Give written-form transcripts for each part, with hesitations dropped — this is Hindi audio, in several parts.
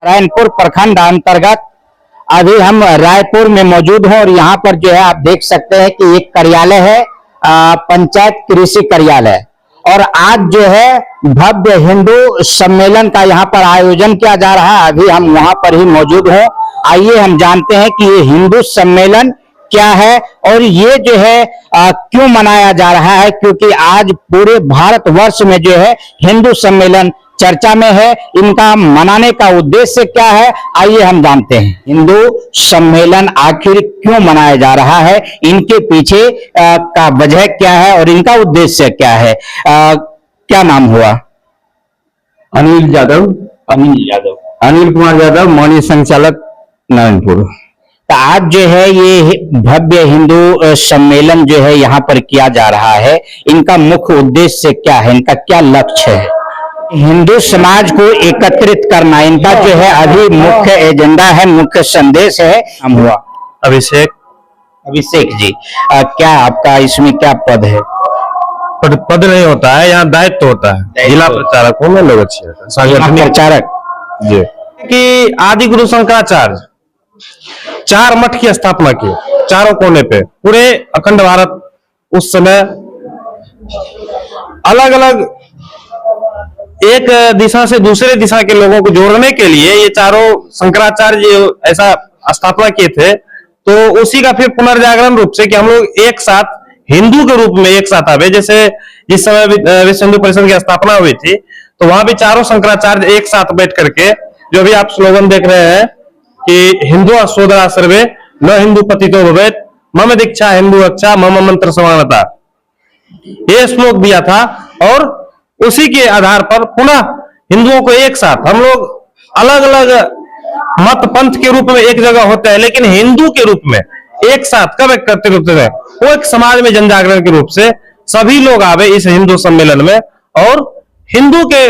नारायणपुर प्रखंड अंतर्गत अभी हम रायपुर में मौजूद हैं और यहाँ पर जो है आप देख सकते हैं कि एक कार्यालय है, पंचायत कृषि कार्यालय। और आज जो है भव्य हिंदू सम्मेलन का यहाँ पर आयोजन किया जा रहा है। अभी हम वहां पर ही मौजूद हैं। आइए हम जानते हैं कि ये हिंदू सम्मेलन क्या है और ये जो है क्यों मनाया जा रहा है, क्योंकि आज पूरे भारतवर्ष में जो है हिंदू सम्मेलन चर्चा में है। इनका मनाने का उद्देश्य क्या है, आइए हम जानते हैं। हिंदू सम्मेलन आखिर क्यों मनाया जा रहा है, इनके पीछे का वजह क्या है और इनका उद्देश्य क्या है। क्या नाम हुआ? अनिल कुमार यादव, माननीय संचालक नारायणपुर। तो आज जो है ये भव्य हिंदू सम्मेलन जो है यहाँ पर किया जा रहा है, इनका मुख्य उद्देश्य क्या है, इनका क्या लक्ष्य है? हिंदू समाज को एकत्रित करना इनका जो है अभी मुख्य एजेंडा है, मुख्य संदेश है। हम हुआ अभिषेक जी, क्या आपका इसमें क्या पद है? पद नहीं होता है, यहाँ दायित्व होता है। जिला प्रचारक हूँ मैं, लोग अच्छे प्रचारक जी। कि आदि गुरु शंकराचार्य 4 मठ की स्थापना की, चारों कोने पे पूरे अखंड भारत। उस समय अलग अलग एक दिशा से दूसरे दिशा के लोगों को जोड़ने के लिए ये चारों शंकराचार्य ऐसा स्थापना किए थे। तो उसी का फिर पुनर्जागरण रूप से कि हम लोग एक साथ हिंदू के रूप में एक साथ आवे। जैसे जिस समय विश्व हिंदू परिषद की स्थापना हुई थी तो वहां भी चारों शंकराचार्य एक साथ बैठ करके, जो भी आप स्लोगन देख रहे हैं कि हिंदू सोदरा सर्वे न हिंदू पतितो भवेत्, मम दीक्षा हिंदू रक्षा मम मंत्र समानता, ये श्लोक दिया था। और उसी के आधार पर पुनः हिंदुओं को एक साथ, हम लोग अलग अलग मत पंथ के रूप में एक जगह होते हैं, लेकिन हिंदू के रूप में एक साथ कब एकत्रित होते हैं, वो एक समाज में जन जागरण के रूप से सभी लोग आवे इस हिंदू सम्मेलन में और हिंदू के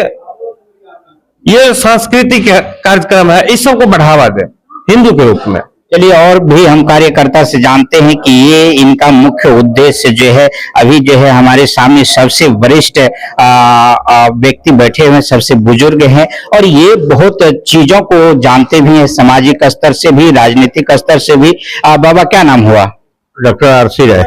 ये सांस्कृतिक कार्यक्रम है, इस सबको बढ़ावा दे हिंदू के रूप में। चलिए और भी हम कार्यकर्ता से जानते हैं कि ये इनका मुख्य उद्देश्य जो है। अभी जो है हमारे सामने सबसे वरिष्ठ व्यक्ति बैठे हुए, सबसे बुजुर्ग हैं और ये बहुत चीजों को जानते भी हैं, सामाजिक स्तर से भी, राजनीतिक स्तर से भी। बाबा क्या नाम हुआ? डॉक्टर आरसी राय।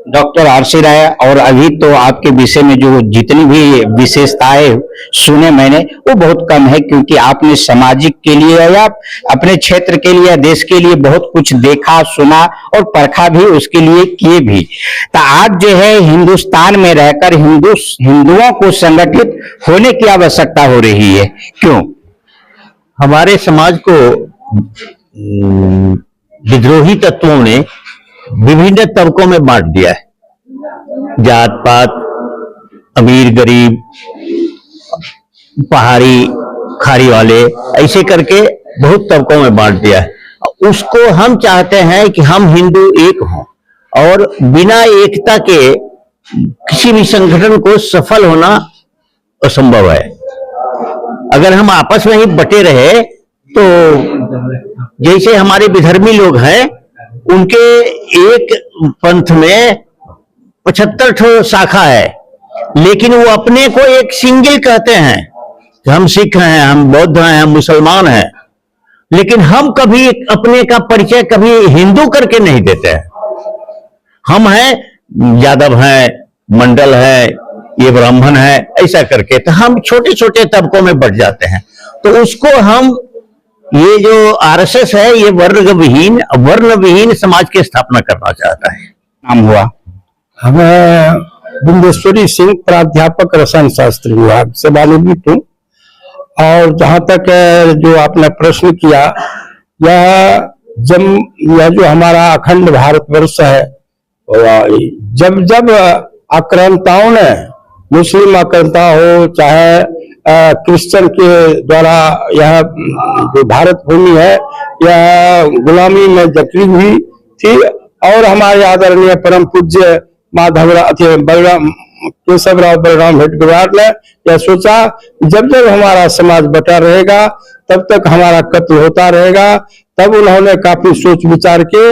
डॉक्टर आरसी राय। और अभी तो आपके विषय में जो जितनी भी विशेषताएं सुने मैंने वो बहुत कम है, क्योंकि आपने सामाजिक के लिए या अपने क्षेत्र के लिए, देश के लिए बहुत कुछ देखा, सुना और परखा भी, उसके लिए किए भी। तो आज जो है हिंदुस्तान में रहकर हिंदुओं को संगठित होने की आवश्यकता हो रही है। क्यों? हमारे समाज को विद्रोही तत्वों ने विभिन्न तबकों में बांट दिया है। जात पात, अमीर गरीब, पहाड़ी खाड़ी वाले, ऐसे करके बहुत तबकों में बांट दिया है। उसको हम चाहते हैं कि हम हिंदू एक हों और बिना एकता के किसी भी संगठन को सफल होना असंभव है। अगर हम आपस में ही बटे रहे तो जैसे हमारे विधर्मी लोग हैं, उनके एक पंथ में 75 ठो शाखा है, लेकिन वो अपने को एक सिंगल कहते हैं कि हम सिख हैं, हम बौद्ध हैं, हम मुसलमान हैं, लेकिन हम कभी अपने का परिचय कभी हिंदू करके नहीं देते हैं। हम हैं यादव हैं, मंडल है, ये ब्राह्मण है, ऐसा करके तो हम छोटे छोटे तबकों में बढ़ जाते हैं। तो उसको हम, ये जो आरएसएस है, ये वर्ण विहीन समाज की स्थापना करना चाहता है। नाम हुआ? हमें बिंदेश्वरी सिंह, प्राध्यापक रसायन शास्त्र विभाग से सेवानिवृत्त हूँ। और जहाँ तक जो आपने प्रश्न किया, यह जो हमारा अखंड भारतवर्ष है, जब जब आक्रांताओं ने, मुस्लिम आक्रांता हो चाहे क्रिश्चियन के द्वारा यह जो भारत भूमि है यह गुलामी में जकड़ी हुई थी, और हमारे आदरणीय परम पूज्य केशवराव बलराम हेडगेवार ने यह सोचा, जब जब हमारा समाज बटा रहेगा तब तक हमारा कत्ल होता रहेगा। तब उन्होंने काफी सोच विचार के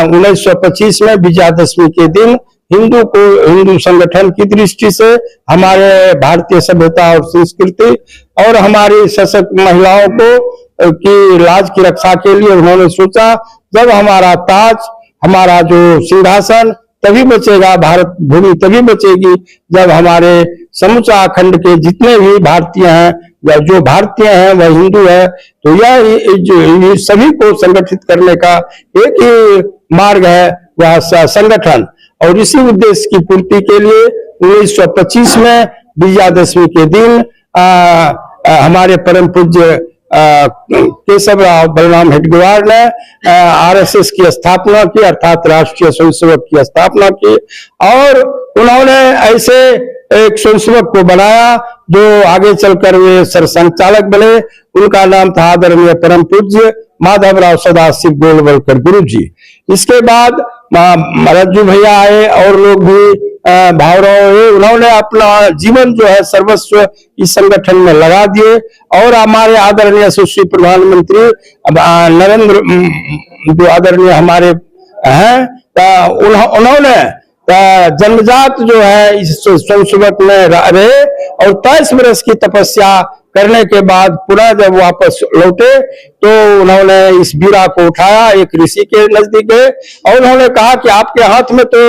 1925 में विजयादशमी के दिन हिंदू संगठन की दृष्टि से हमारे भारतीय सभ्यता और संस्कृति और हमारी सशक्त महिलाओं को की लाज की रक्षा के लिए उन्होंने सोचा जब हमारा ताज, हमारा जो सिंहासन तभी बचेगा, भारत भूमि तभी बचेगी जब हमारे समूचा अखंड के जितने भी भारतीय हैं या जो भारतीय हैं वह हिंदू है। तो यह सभी को संगठित करने का एक ही मार्ग है, वह संगठन। और इसी उद्देश्य की पूर्ति के लिए 1925 में विजयादशमी के दिन हमारे परम पूज्य केशवराव बलराम हेडगेवार ने आरएसएस की स्थापना की, अर्थात राष्ट्रीय स्वयंसेवक की स्थापना की। और उन्होंने ऐसे एक स्वयंसेवक को बनाया जो आगे चलकर वे सरसंघचालक बने। उनका नाम था आदरणीय परम पूज्य माधवराव सदाशिव गोलवलकर गुरु जी। इसके बाद रज्जू भैया आए और लोग भी भावराव हुए। उन्होंने अपना जीवन जो है सर्वस्व इस संगठन में लगा दिए। और हमारे आदरणीय सुश्री प्रधानमंत्री नरेंद्र जो आदरणीय हमारे हैं, उन्होंने जन्मजात जो है इस स्वयंसेवक में रहे और 23 वर्ष की तपस्या करने के बाद पुनः जब वापस लौटे तो उन्होंने इस बीड़ा को उठाया, एक ऋषि के नजदीक गए और उन्होंने कहा कि आपके हाथ में तो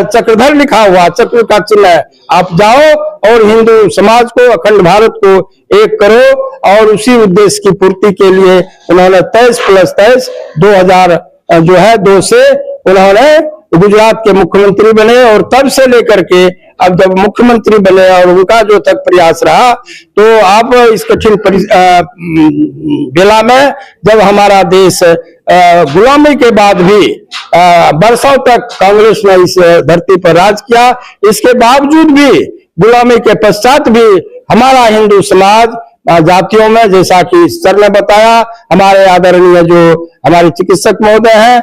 चक्रधर लिखा हुआ, चक्र का चिन्ह है, आप जाओ और हिंदू समाज को, अखंड भारत को एक करो। और उसी उद्देश्य की पूर्ति के लिए उन्होंने 23+23 2000 जो है 2 से उन्होंने गुजरात के मुख्यमंत्री बने। और तब से लेकर के अब जब मुख्यमंत्री बने और उनका जो तक प्रयास रहा, तो आप इस कठिन बेला में जब हमारा देश गुलामी के बाद भी बरसों तक कांग्रेस ने इस धरती पर राज किया, इसके बावजूद भी गुलामी के पश्चात भी हमारा हिंदू समाज जातियों में, जैसा कि सर ने बताया, हमारे आदरणीय जो हमारे चिकित्सक महोदय हैं,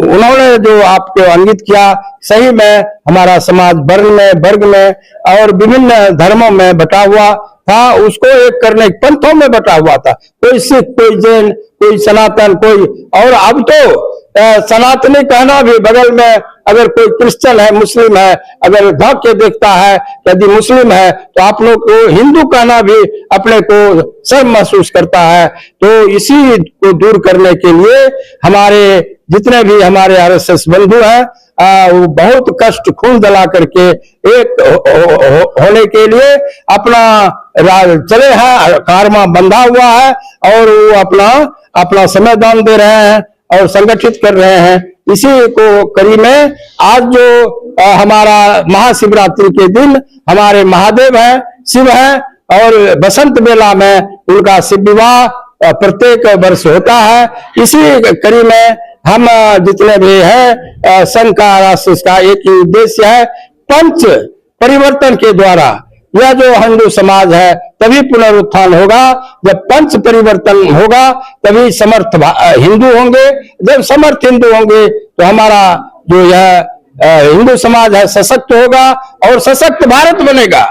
उन्होंने जो आपको इंगित किया, सही में हमारा समाज वर्ग में और विभिन्न धर्मों में बटा हुआ था, उसको एक करने पंथों में बटा हुआ था, कोई सिख, कोई जैन, कोई सनातन, कोई। और अब तो सनातनी कहना भी, बगल में अगर कोई क्रिश्चियन है, मुस्लिम है, अगर झांक के देखता है यदि मुस्लिम है तो आप लोग को हिंदू कहना भी अपने को शर्म महसूस करता है। तो इसी को दूर करने के लिए हमारे जितने भी हमारे आरएसएस बंधु हैं, वो बहुत कष्ट खून जला करके एक होने के लिए अपना चले हैं, कारवा बंधा हुआ है और वो अपना समय दान दे रहे हैं और संगठित कर रहे हैं। इसी को कड़ी में आज जो हमारा महाशिवरात्रि के दिन हमारे महादेव हैं, शिव हैं, और बसंत मेला में उनका शिव विवाह प्रत्येक वर्ष होता है। इसी कड़ी में हम जितने भी हैं संघ का, राष्ट्र का एक ही उद्देश्य है, पंच परिवर्तन के द्वारा यह जो हिंदू समाज है तभी पुनरुत्थान होगा। जब पंच परिवर्तन होगा तभी समर्थ हिंदू होंगे। जब समर्थ हिंदू होंगे तो हमारा जो यह हिंदू समाज है सशक्त होगा और सशक्त भारत बनेगा।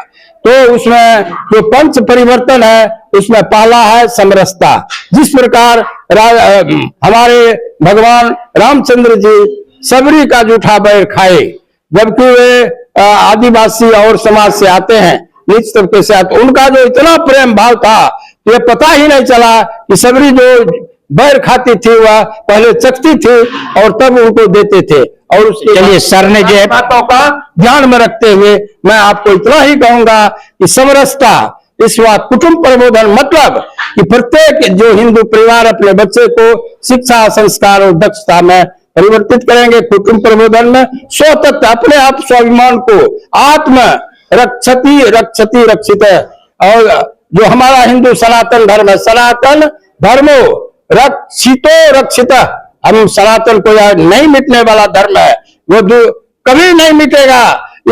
तो उसमें जो पंच परिवर्तन है उसमें पहला है समरसता। जिस प्रकार हमारे भगवान रामचंद्र जी सबरी का जूठा बैर खाए, जबकि वे आदिवासी और समाज से आते हैं, नीच तबके से आते, उनका जो इतना प्रेम भाव था ये पता ही नहीं चला कि सबरी जो बैर खाती थी वह पहले चखती थी और तब उनको देते थे। और उसके सर ने जो बातों का ध्यान में रखते हुए मैं आपको इतना ही कहूंगा कि समरसता, इस बात कुटुंब प्रबोधन, मतलब कि प्रत्येक जो हिंदू परिवार अपने बच्चे को शिक्षा, संस्कार और दक्षता में परिवर्तित करेंगे। कुटुंब प्रबोधन में स्वतंत्र अपने आप स्वाभिमान को आत्म रक्षति रक्षित है। और जो हमारा हिंदू सनातन धर्म है, सनातन धर्मो रक्षितो रक्षित, हम सनातन को यार नहीं मिटने वाला धर्म है, वो कभी नहीं मिटेगा।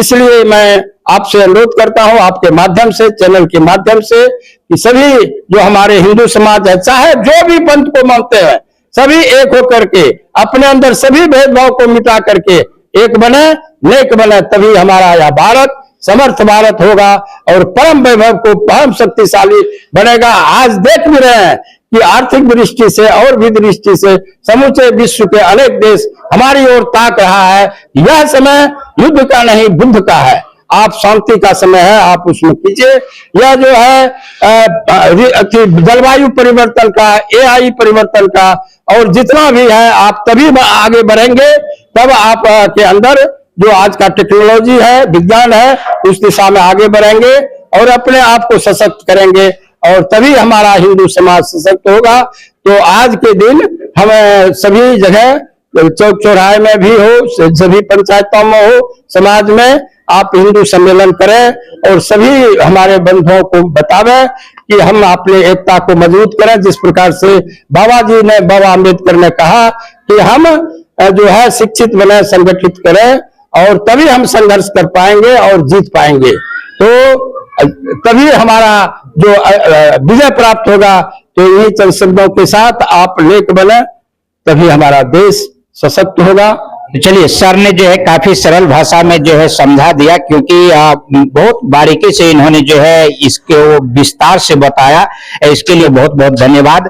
इसलिए मैं आपसे अनुरोध करता हूं आपके माध्यम से, चैनल के माध्यम से, कि सभी जो हमारे हिंदू समाज है, चाहे जो भी पंथ को मानते हैं, सभी एक होकर के अपने अंदर सभी भेदभाव को मिटा करके एक बने, नेक बने, तभी हमारा यह भारत समर्थ भारत होगा और परम वैभव को परम शक्तिशाली बनेगा। आज देख भी रहे हैं कि आर्थिक दृष्टि से और भी दृष्टि से समूचे विश्व के अनेक देश हमारी ओर ताक रहा है। यह समय युद्ध का नहीं बुद्ध का है। आप शांति का समय है, आप उसमें कीजिए। यह जो है जलवायु परिवर्तन का, AI परिवर्तन का और जितना भी है, आप तभी आगे बढ़ेंगे, तब आप के अंदर जो आज का टेक्नोलॉजी है, विज्ञान है, उस दिशा में आगे बढ़ेंगे और अपने आप को सशक्त करेंगे और तभी हमारा हिंदू समाज सशक्त होगा। तो आज के दिन हमें सभी जगह, चौक चौराहे में भी हो, सभी पंचायतों में हो, समाज में आप हिंदू सम्मेलन करें और सभी हमारे बंधुओं को बतावे कि हम अपने एकता को मजबूत करें। जिस प्रकार से बाबा अम्बेडकर ने कहा कि हम जो है शिक्षित बने, संगठित करें और तभी हम संघर्ष कर पाएंगे और जीत पाएंगे। तो तभी हमारा जो विजय प्राप्त होगा। तो यही चंद शब्दों के साथ आप नेक बने, तभी हमारा देश सशक्त होगा। तो चलिए, सर ने जो है काफी सरल भाषा में जो है समझा दिया, क्योंकि बहुत बारीकी से इन्होंने जो है इसको विस्तार से बताया। इसके लिए बहुत बहुत धन्यवाद।